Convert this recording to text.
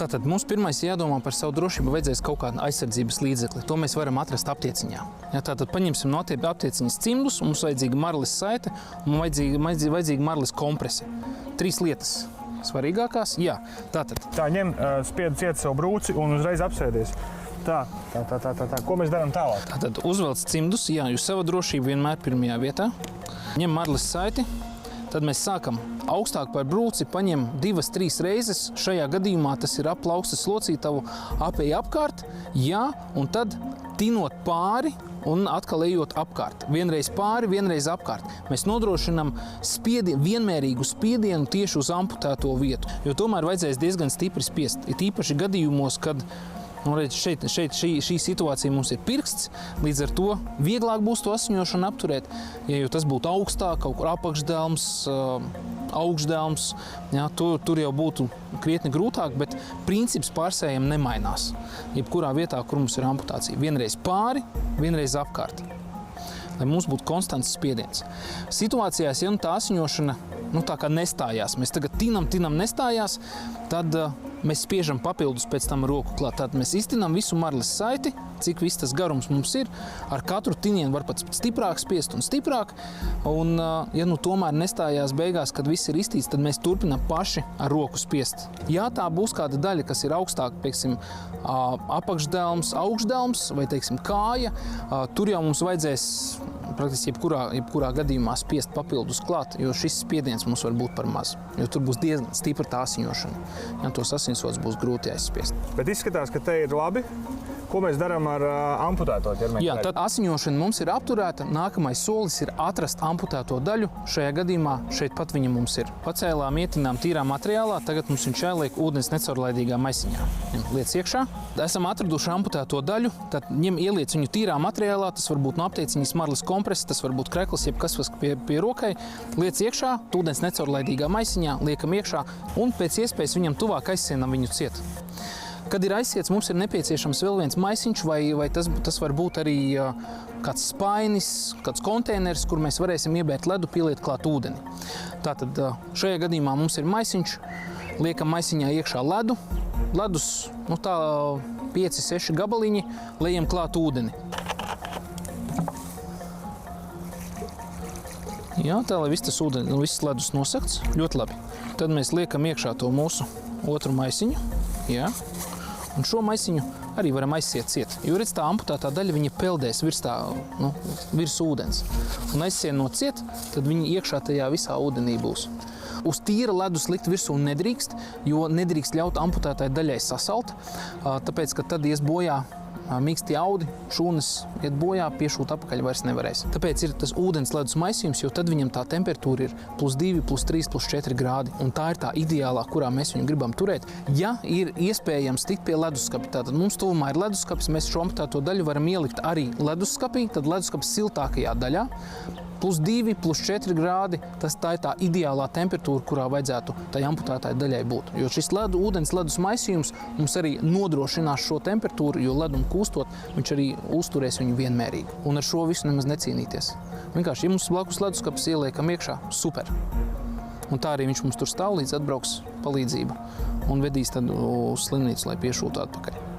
Tātad mums pirmais jādomā par savu drošību, vajadzēs kaut kādu aizsardzības līdzekli. To mēs varam atrast aptieciņā. Ja, tātad paņemsim no aptieciņas cimdus, mums vajadzīga marlis saite un vajadzīga marlis komprese. 3 lietas svarīgākās. Jā, tātad. Tā ņem spiedu ciet savu brūci un uzreiz apsēdies. Tā. Ko mēs darām tālāk? Tātad uzvelc cimdus, jā, jūs sava drošība vienmēr pirmajā vietā. Ņem marlis saiti. Tad mēs sākam augstāk par brūci, paņem 2-3 reizes. Šajā gadījumā tas ir ap plaukstas locītavu apēj apkārt, jā, un tad tinot pāri un atkal ejot apkārt. Vienreiz pāri, vienreiz apkārt. Mēs nodrošinām vienmērīgu spiedienu tieši uz amputēto vietu, jo tomēr vajadzēs diezgan stipri spiest. Ir īpaši gadījumos, kad šeit šī situācija mums ir pirksts, līdz ar to vieglāk būs to asiņošanu apturēt. Ja tas būtu augstāk, kaut kur apakšdelms, augšdelms, jā, tur jau būtu krietni grūtāk, bet princips pārsējiem nemainās. Jebkurā vietā, kur mums ir amputācija. Vienreiz pāri, vienreiz apkārt. Lai mums būtu konstants spiediens. Situācijās, ja tā asiņošana tā kā nestājās, mēs tagad tinam nestājās, tad mēs spiežam papildus pēc tam roku klāt. Tad mēs iztinām visu marlis saiti, cik viss tas garums mums ir. Ar katru tinienu var pat stiprāk spiest un stiprāk. Un, ja tomēr nestājās beigās, kad viss ir iztīts, tad mēs turpinām paši ar roku spiest. Ja tā būs kāda daļa, kas ir augstāk, pieksim, apakšdelms, augšdelms vai, teiksim, kāja, tur jau mums vajadzēs praktiski jebkurā gadījumā spiest papildus klāt, jo šis spiediens mums var būt par maz. Jo tur būs diezgan stipra tā asiņošana. Ja tos asinsvads būs grūti aizspiest. Bet izskatās, ka te ir labi. Ko mēs darām ar amputēto ķermeni? Jā, tad asiņošana mums ir apturēta. Nākamais solis ir atrast amputēto daļu. Šajā gadījumā šeit pat viņa mums ir. Pacēlām, ietinām tīrā materiālā, tagad mums viņš jāliek ūdens necaurlaidīgā maisiņā. Liec iekšā. Esam atraduši amputēto daļu, tad ieliec viņu tīrā materiālā. Tas var būt no aptieciņas marlis kompress, tas var būt krekls, jebkas pie rokai. Liec iekšā, ūdens necaurlaidīgā maisiņā, liekam iekšā un pēc iespējas viņam tuvāk aizsienam viņu ciet. Kad ir aizsiets, mums ir nepieciešams vēl viens maisiņš, vai tas var būt arī kāds spainis, kāds konteiners, kur mēs varēsim iebērt ledu, pieliet klāt ūdeni. Tātad šajā gadījumā mums ir maisiņš, liekam maisiņā iekšā ledu, ledus 5-6 gabaliņi, lejam klāt ūdeni. Jā, tā, lai viss tas ūdeni, viss ledus nosakts, ļoti labi. Tad mēs liekam iekšā to mūsu otru maisiņu, jā. Un šo maisiņu arī varam aizsiet ciet, jo redz tā amputētā daļa, viņa peldēs virs ūdens. Un aizsien no ciet, tad viņa iekšā tajā visā ūdenī būs. Uz tīra ledus likt virsū nedrīkst, jo nedrīkst ļaut amputētai daļai sasalt, tāpēc, ka tad ies bojā mīksti audi, šūnas iet bojā, piešūt apakaļ vairs nevarēs. Tāpēc ir tas ūdens ledus maisījums, jo tad viņam tā temperatūra ir +2, +3, +4 grādi. Un tā ir tā ideālā, kurā mēs viņu gribam turēt. Ja ir iespējams tikt pie leduskapja, tad mums tuvumā ir leduskapis, mēs šo amputēto daļu varam ielikt arī leduskapī, tad leduskapis siltākajā daļā. +2, +4 grādi, tā ir tā ideālā temperatūra, kurā vajadzētu tai amputētāji daļai būt. Jo šis ūdens ledus maisījums mums arī nodrošinās šo temperatūru, jo ledum kūstot, viņš arī uzturēs viņu vienmērīgi. Un ar šo visu nemaz necīnīties. Vienkārši, ja mums blakus leduskapis ieliekam iekšā, super. Un tā arī viņš mums tur stāv, līdz atbrauks palīdzība un vedīs tad uz slimnīcu, lai piešūtu atpakaļ.